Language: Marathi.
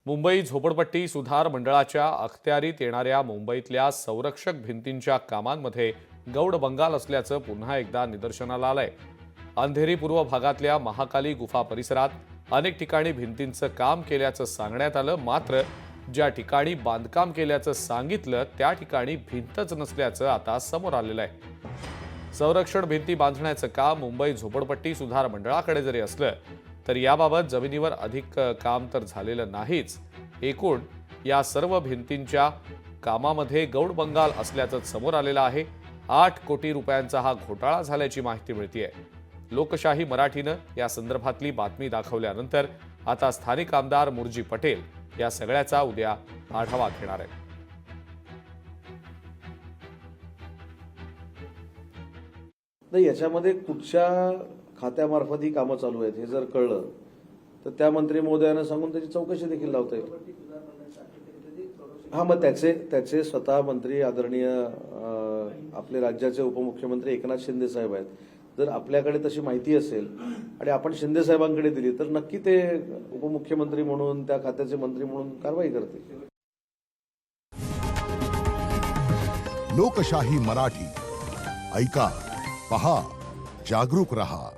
मुंबई झोपडपट्टी सुधार मंडळाच्या अखत्यारीत येणाऱ्या मुंबईतल्या संरक्षक भिंतींच्या कामांमध्ये गौड बंगाल असल्याचं पुन्हा एकदा निदर्शनाला आलंय। अंधेरी पूर्व भागातल्या महाकाली गुफा परिसरात अनेक ठिकाणी भिंतींचं काम केल्याचं सांगण्यात आलं, मात्र ज्या ठिकाणी बांधकाम केल्याचं सांगितलं त्या ठिकाणी भिंतच नसल्याचं आता समोर आलेलं आहे। संरक्षण भिंती बांधण्याचं काम मुंबई झोपडपट्टी सुधार मंडळाकडे जरी असलं तर याबाबत जमिनीवर अधिक काम तर झालेलं नाहीच। एकूण या सर्व भिंतींच्या कामामध्ये गौड बंगाल असल्याचं समोर आलेलं आहे। 8 कोटी रुपयांचा हा घोटाळा झाल्याची माहिती मिळतेय। लोकशाही मराठीनं या संदर्भातली बातमी दाखवल्यानंतर आता स्थानिक आमदार मुर्जी पटेल या सगळ्याचा उद्या आढावा घेणार आहेत। नाही, याच्यामध्ये कुठच्या खात्यामार्फत ही कामं चालू आहेत हे जर कळलं तर त्या मंत्री महोदयांना सांगून त्याची चौकशी देखील लावता येईल। हा, मग त्याचे स्वतः मंत्री आदरणीय आपले राज्याचे उपमुख्यमंत्री एकनाथ शिंदे साहेब आहेत। जर आपल्याकडे तशी माहिती असेल आणि आपण शिंदे साहेबांकडे दिली तर नक्की ते उपमुख्यमंत्री म्हणून त्या खात्याचे मंत्री म्हणून कारवाई करतील। लोकशाही मराठी ऐका, पहा, जागरूक रहा।